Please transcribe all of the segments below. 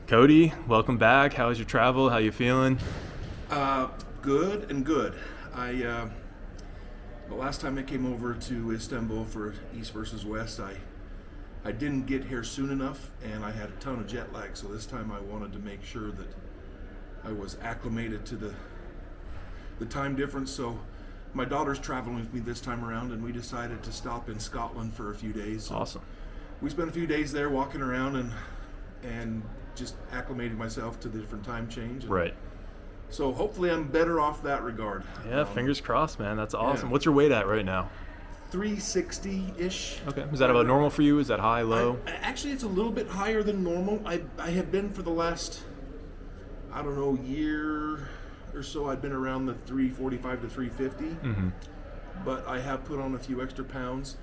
Kody, welcome back. How was your travel? How you feeling? Good and good. The last time I came over to Istanbul for East versus West, I didn't get here soon enough, and I had a ton of jet lag. So this time I wanted to make sure that I was acclimated to the time difference. So my daughter's traveling with me this time around, and we decided to stop in Scotland for a few days. So Awesome. we spent a few days there walking around and just acclimating myself to the different time change. And Right. so hopefully I'm better off that regard. Yeah, fingers crossed, man. That's awesome. yeah. What's your weight at right now? 360-ish. Okay. Is that about normal for you? Is that high, low? Actually, it's a little bit higher than normal. I have been for the last, year or so. I've been around the 345 to 350. Mm-hmm. But I have put on a few extra pounds.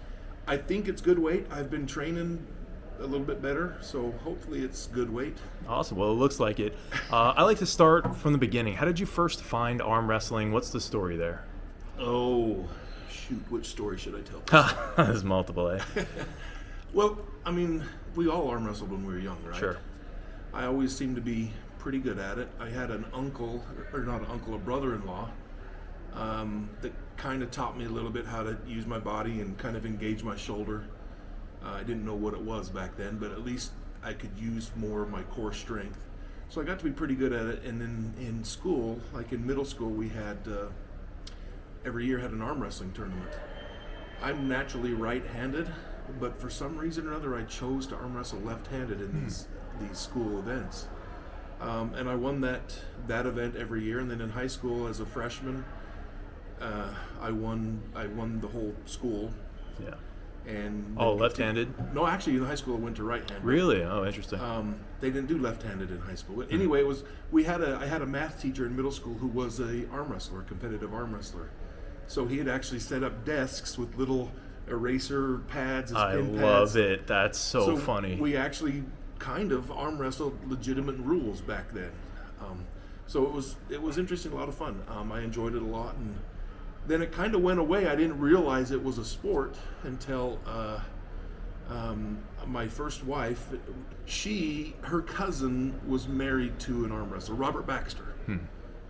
I think it's good weight. I've been training a little bit better, so hopefully it's good weight. Awesome. Well, it looks like it. I like to start from the beginning. How did you first find arm wrestling? What's the story there? Oh, shoot. Which story should I tell? There's multiple, eh? Well, we all arm wrestled when we were young, right? Sure. I always seemed to be pretty good at it. I had an uncle, or not an uncle, a brother-in-law, that kind of taught me a little bit how to use my body and kind of engage my shoulder. I didn't know what it was back then, but at least I could use more of my core strength. So I got to be pretty good at it. And then in school, like in middle school, we had every year had an arm wrestling tournament. I'm naturally right-handed, but for some reason or another, I chose to arm wrestle left-handed in these school events. And I won that event every year. And then in high school, as a freshman, I won the whole school. Yeah. And left-handed? No, actually, in high school I went to right-handed. Really? Oh, interesting. They didn't do left-handed in high school. But anyway, I had a math teacher in middle school who was a arm wrestler, a competitive arm wrestler. So he had actually set up desks with little eraser pads as pin pads. I love it. That's so funny. We actually kind of arm wrestled legitimate rules back then. So it was interesting, a lot of fun. I enjoyed it a lot, and then it kind of went away. I didn't realize it was a sport until my first wife, her cousin was married to an arm wrestler, Robert Baxter.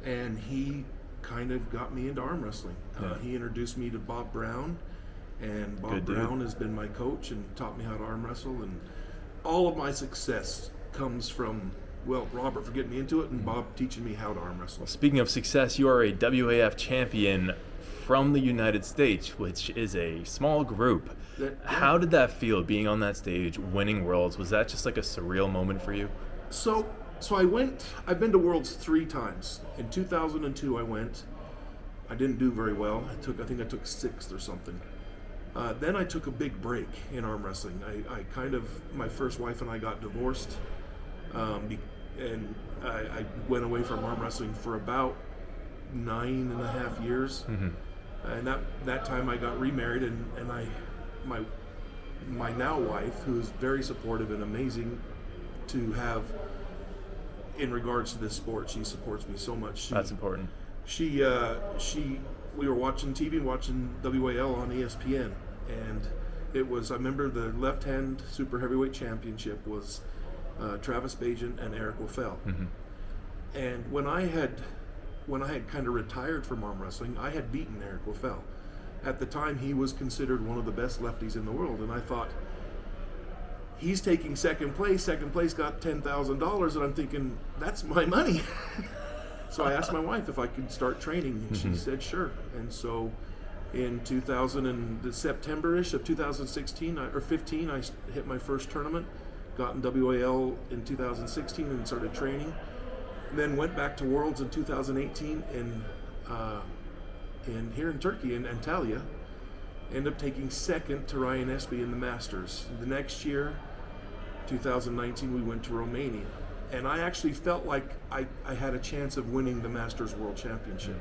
And he kind of got me into arm wrestling. Yeah. He introduced me to Bob Brown, and Bob Good dude. Brown has been my coach and taught me how to arm wrestle. And all of my success comes from, Robert for getting me into it, and Bob teaching me how to arm wrestle. Speaking of success, you are a WAF champion from the United States, which is a small group. How did that feel, being on that stage, winning Worlds? Was that just like a surreal moment for you? So I've been to Worlds 3 times. In 2002 I went. I didn't do very well. I think I took 6th or something. Then I took a big break in arm wrestling. My first wife and I got divorced. And I went away from arm wrestling for about 9.5 years. Mm-hmm. And that time I got remarried, and my now wife, who is very supportive and amazing to have in regards to this sport. She supports me so much. That's important. We were watching TV, watching WAL on ESPN, and I remember the left-hand super heavyweight championship was Travis Bajan and Eric Wafel. Mm-hmm. And when I had kind of retired from arm wrestling, I had beaten Eric Wafel. At the time, he was considered one of the best lefties in the world, and I thought, he's taking second place. Second place got $10,000, and I'm thinking, that's my money. So I asked my wife if I could start training, and she said sure. And so in September-ish of 2016 or 15, I hit my first tournament, got in WAL in 2016 and started training. And then went back to Worlds in 2018 in here in Turkey, in Antalya. Ended up taking second to Ryan Espy in the Masters. The next year, 2019, we went to Romania. And I actually felt like I had a chance of winning the Masters World Championship.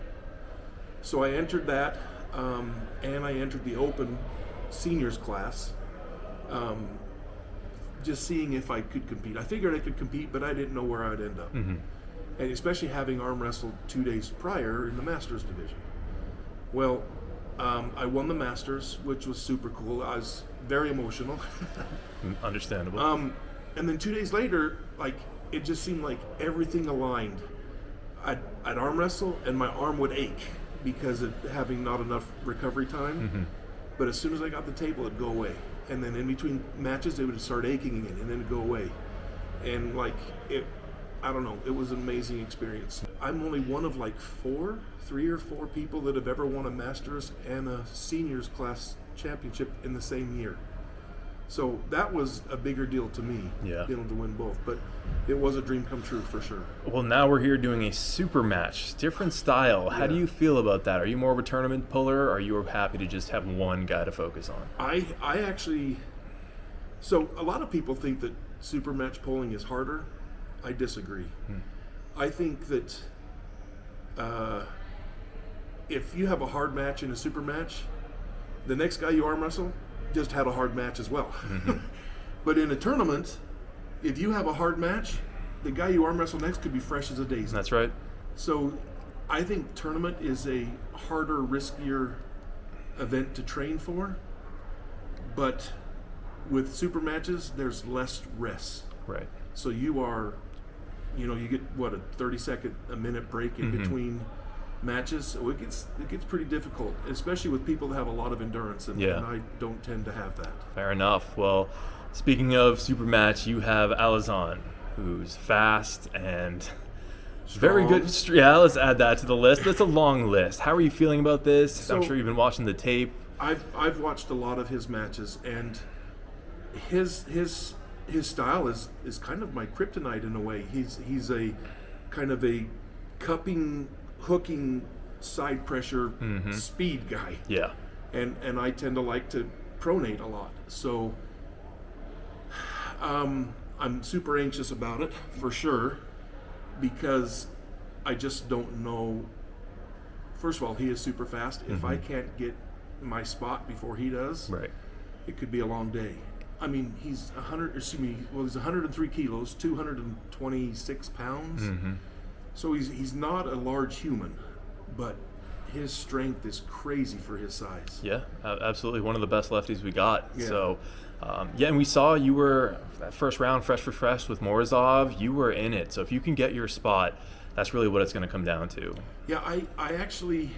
So I entered that, and I entered the Open Seniors class, just seeing if I could compete. I figured I could compete, but I didn't know where I would end up. Mm-hmm. And especially having arm wrestled 2 days prior in the Masters division. Well, I won the Masters, which was super cool. I was very emotional. Understandable. And then 2 days later, like, it just seemed like everything aligned. I'd arm wrestle and my arm would ache because of having not enough recovery time. But as soon as I got the table, it'd go away. And then in between matches, it would start aching again, and then it'd go away. And like I don't know, it was an amazing experience. I'm only one of like 3 or 4 people that have ever won a Masters and a Seniors class championship in the same year. So that was a bigger deal to me, being able to win both. But it was a dream come true for sure. Well, now we're here doing a super match, different style. How do you feel about that? Are you more of a tournament puller, or are you happy to just have one guy to focus on? I actually, so a lot of people think that super match polling is harder. I disagree. I think that if you have a hard match in a super match, the next guy you arm wrestle just had a hard match as well. But in a tournament, if you have a hard match, the guy you arm wrestle next could be fresh as a daisy. That's right. So I think tournament is a harder, riskier event to train for. But with super matches, there's less rest. Right. So you are, you get what, a 30-second, a minute break in between matches. So it gets pretty difficult, especially with people that have a lot of endurance, and I don't tend to have that. Fair enough. Well, speaking of super match, you have Alizhan, who's fast and very good. Yeah, let's add that to the list. That's a long list. How are you feeling about this? So, I'm sure you've been watching the tape. I've watched a lot of his matches, and his style is kind of my kryptonite in a way. He's a kind of a cupping, hooking, side pressure speed guy. Yeah. And I tend to like to pronate a lot. So I'm super anxious about it for sure, because I just don't know. First of all, he is super fast. If I can't get my spot before he does, it could be a long day. I mean, he's 103 kilos, 226 pounds. So he's not a large human, but his strength is crazy for his size. Yeah, absolutely. One of the best lefties we got. Yeah. So, and we saw you were that first round, fresh with Muratov. You were in it. So if you can get your spot, that's really what it's going to come down to. Yeah, I actually,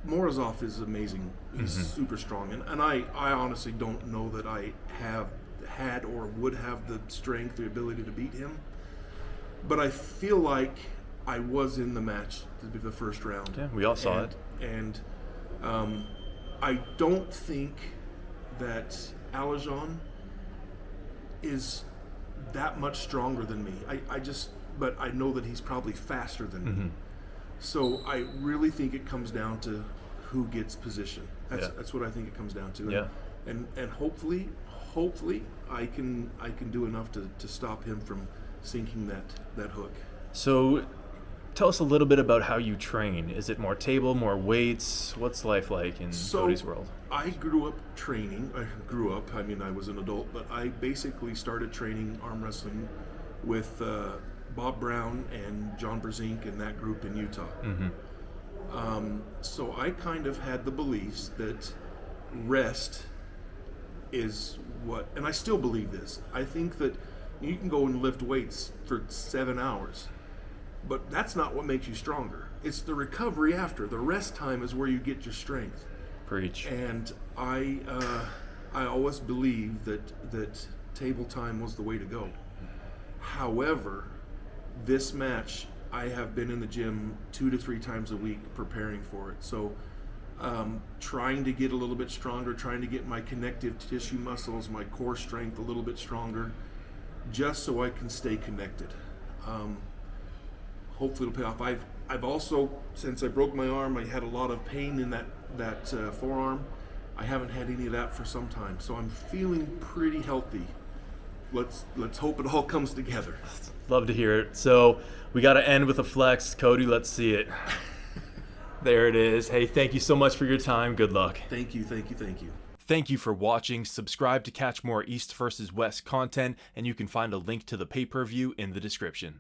Muratov is amazing. He's super strong. And I honestly don't know that I have had or would have the strength, the ability to beat him. But I feel like I was in the match to be the first round. Yeah, we all saw it. And I don't think that Alizhan is that much stronger than me. But I know that he's probably faster than me. So I really think it comes down to who gets position. That's what I think it comes down to. And hopefully I can do enough to stop him from sinking that hook. So tell us a little bit about how you train. Is it more table, more weights? What's life like in Cody's world? I grew up training. I mean, I was an adult, but I basically started training arm wrestling with Bob Brown and John Brezink and that group in Utah. So I kind of had the beliefs that rest is what, and I still believe this. I think that you can go and lift weights for 7 hours, but that's not what makes you stronger. It's the recovery after. The rest time is where you get your strength. Preach. And I always believed that table time was the way to go. However, this match, I have been in the gym 2 to 3 times a week preparing for it. So trying to get a little bit stronger, trying to get my connective tissue muscles, my core strength a little bit stronger, just so I can stay connected. Hopefully it'll pay off. I've also, since I broke my arm, I had a lot of pain in that forearm. I haven't had any of that for some time, so I'm feeling pretty healthy. Let's hope it all comes together. Love to hear it. So we got to end with a flex. Kody, let's see it. There it is. Hey, thank you so much for your time. Good luck. Thank you. Thank you for watching. Subscribe to catch more East vs. West content, and you can find a link to the pay-per-view in the description.